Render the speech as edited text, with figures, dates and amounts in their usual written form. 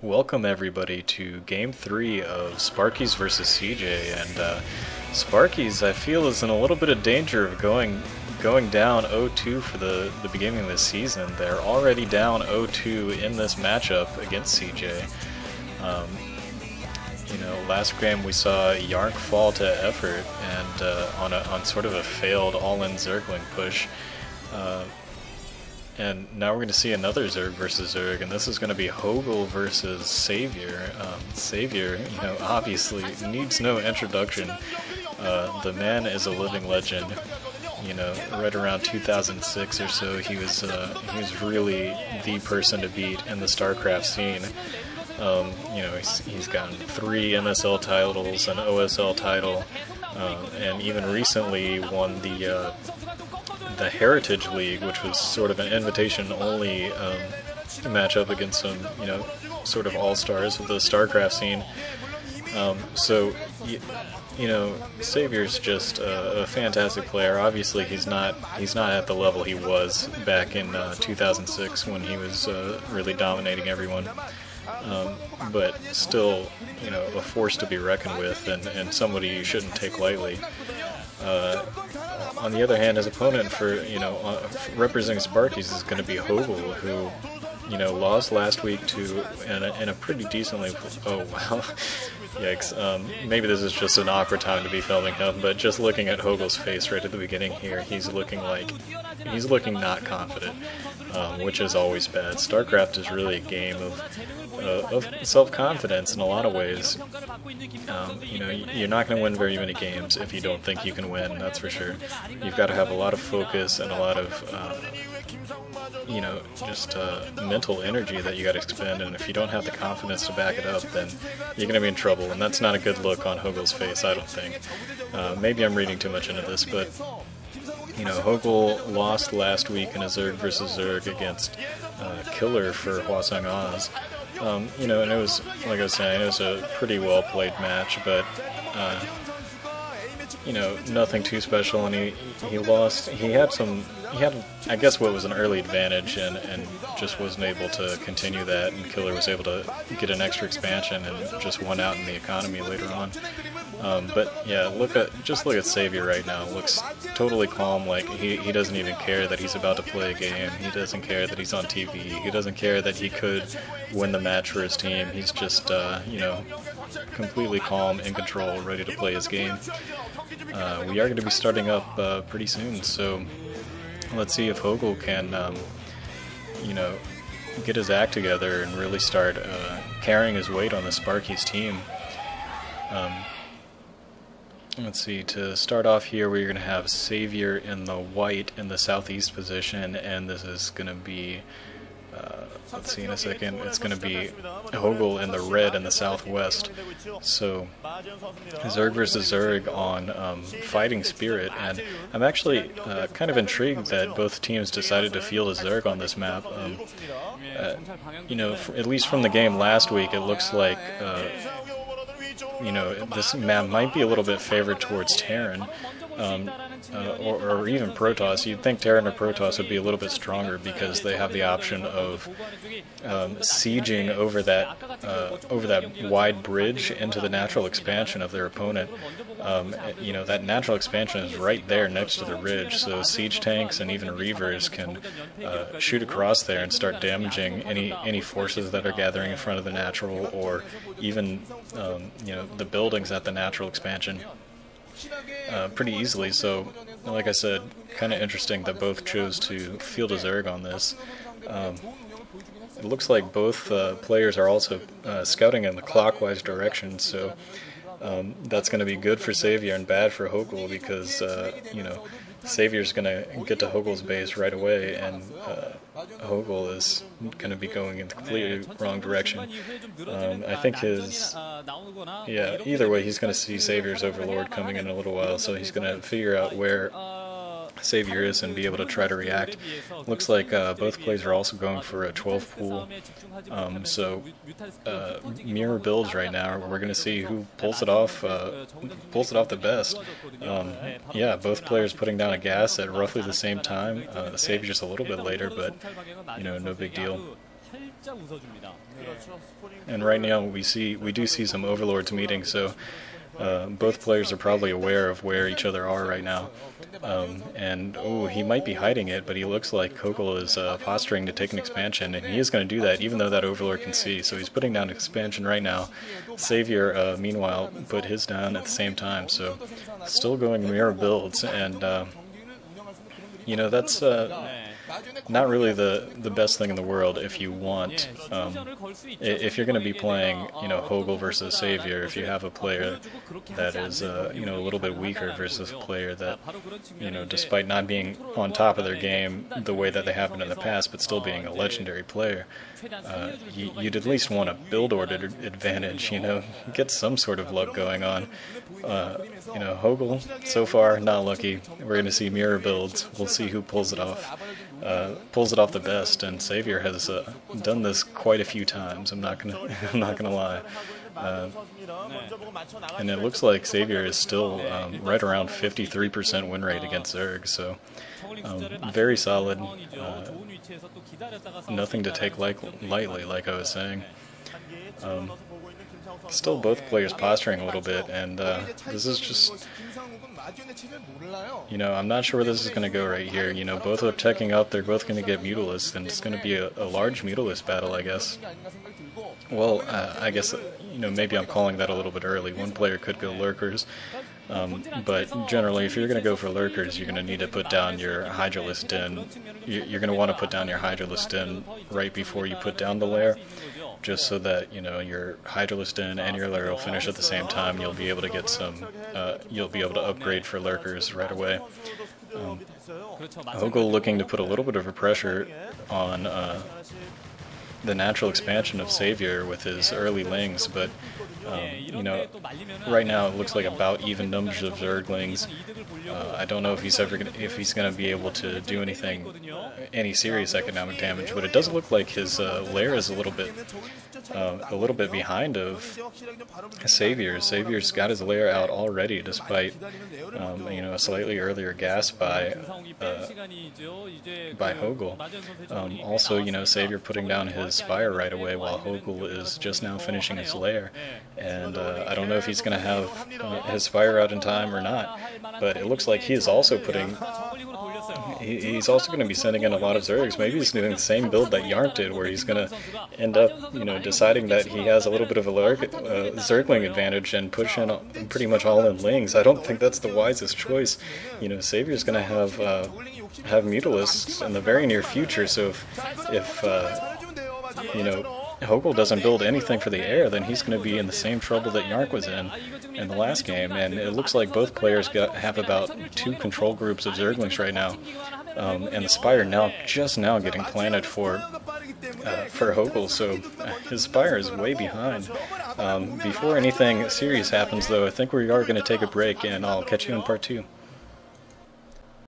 welcome everybody to Game 3 of Sparkyz versus CJ, and Sparkyz, I feel, is in a little bit of danger of going down 0-2 for the beginning of the season. They're already down 0-2 in this matchup against CJ. Last game we saw Yark fall to effort and on sort of a failed all-in Zergling push. And now we're going to see another Zerg versus Zerg, and this is going to be HoGiL versus sAviOr. sAviOr, obviously needs no introduction. The man is a living legend. Right around 2006 or so, he was really the person to beat in the StarCraft scene. He's gotten 3 MSL titles, an OSL title, and even recently won the Heritage League, which was sort of an invitation-only matchup against some, sort of all-stars of the StarCraft scene. sAviOr's just a fantastic player. Obviously, he's not at the level he was back in 2006 when he was really dominating everyone. But still, a force to be reckoned with, and somebody you shouldn't take lightly. On the other hand, his opponent for representing Sparkyz is going to be HoGiL, who lost last week to in a pretty decently. Oh wow, yikes! Maybe this is just an awkward time to be filming him, but just looking at HoGil's face right at the beginning here, he's looking not confident, which is always bad. StarCraft is really a game of self-confidence in a lot of ways. You're not going to win very many games if you don't think you can win, that's for sure. You've got to have a lot of focus and a lot of, mental energy that you got to expend, and if you don't have the confidence to back it up, then you're going to be in trouble, and that's not a good look on HoGil's face, I don't think. Maybe I'm reading too much into this, but HoGiL lost last week in a Zerg versus Zerg against Killer for Hwasong Oz. And it was, like I was saying, it was a pretty well played match, but nothing too special, and he lost. He had I guess what was an early advantage, and just wasn't able to continue that, and Killer was able to get an extra expansion and just won out in the economy later on. But yeah, just look at sAviOr right now. Looks totally calm, like he doesn't even care that he's about to play a game. He doesn't care that he's on TV. He doesn't care that he could win the match for his team. He's just completely calm, in control, ready to play his game. We are going to be starting up pretty soon, so let's see if HoGiL can get his act together and really start carrying his weight on the Sparkyz team. Let's see, to start off here, we're going to have sAviOr in the white in the southeast position, and this is going to be, let's see in a second, it's going to be HoGiL in the red in the southwest. So, Zerg versus Zerg on Fighting Spirit, and I'm actually kind of intrigued that both teams decided to field a Zerg on this map. At least from the game last week, it looks like this map might be a little bit favored towards Terran, or even Protoss. You'd think Terran or Protoss would be a little bit stronger because they have the option of sieging over that wide bridge into the natural expansion of their opponent. That natural expansion is right there next to the ridge, so siege tanks and even reavers can shoot across there and start damaging any forces that are gathering in front of the natural, or even the buildings at the natural expansion pretty easily. So, like I said, kind of interesting that both chose to field a Zerg on this. It looks like both players are also scouting in the clockwise direction, so that's going to be good for sAviOr and bad for HoGiL, because sAviOr's going to get to HoGil's base right away, and HoGiL is going to be going in the completely wrong direction. I think either way, he's going to see sAviOr's Overlord coming in a little while, so he's going to figure out where sAviOr is and be able to try to react. Looks like both players are also going for a 12 pool. Mirror builds right now. We're going to see who pulls it off the best. Both players putting down a gas at roughly the same time. The sAviOr's a little bit later, but no big deal. And right now we do see some overlords meeting, so both players are probably aware of where each other are right now. And oh, he might be hiding it, but he looks like HoGiL is posturing to take an expansion, and he is going to do that even though that overlord can see. So he's putting down expansion right now. sAviOr, meanwhile, put his down at the same time. So still going mirror builds, and you know, that's not really the best thing in the world if you want, if you're going to be playing, you know, HoGiL versus sAviOr, if you have a player that is, you know, a little bit weaker versus a player that, you know, despite not being on top of their game the way that they have been in the past, but still being a legendary player, you'd at least want a build order advantage, you know, get some sort of luck going on. You know, HoGiL, so far, not lucky. We're going to see mirror builds. We'll see who pulls it off. Pulls it off the best, and sAviOr has done this quite a few times. I'm not gonna lie, and it looks like sAviOr is still right around 53% win rate against Zerg, so very solid. Nothing to take lightly, like I was saying. Still, both players posturing a little bit, and this is just, you know, I'm not sure where this is going to go right here. You know, both are teching up, they're both going to get Mutalised, and it's going to be a large Mutalist battle, I guess. Well, I guess, you know, maybe I'm calling that a little bit early. One player could go Lurkers, but generally, if you're going to go for Lurkers, you're going to need to put down your HoGiL in. You're going to want to put down your HoGiL in right before you put down the lair, just so that, you know, your HoGiL and your lair will finish at the same time. You'll be able to get some, you'll be able to upgrade for Lurkers right away. HoGiL looking to put a little bit of a pressure on the natural expansion of sAviOr with his early lings, but you know, right now it looks like about even numbers of Zerglings. I don't know if he's gonna be able to do any serious economic damage, but it does look like his lair is a little bit behind of sAviOr's. sAviOr's got his lair out already, despite you know, a slightly earlier gas by HoGiL. Also, you know, sAviOr putting down his Spire right away while HoGiL is just now finishing his lair, and I don't know if he's going to have his Spire out in time or not, but it looks like he is also putting, he's also going to be sending in a lot of Zergs. Maybe he's doing the same build that Yarnt did, where he's going to end up, you know, deciding that he has a little bit of a Zergling advantage and push in pretty much all in lings. I don't think that's the wisest choice. You know, sAviOr's going to have Mutalisks in the very near future, so if you know, HoGiL doesn't build anything for the air, then he's going to be in the same trouble that Yarnt was in the last game, and it looks like both players have about 2 control groups of Zerglings right now, and the Spire just now getting planted for HoGiL, so his Spire is way behind. Before anything serious happens, though, I think we are going to take a break, and I'll catch you in part 2.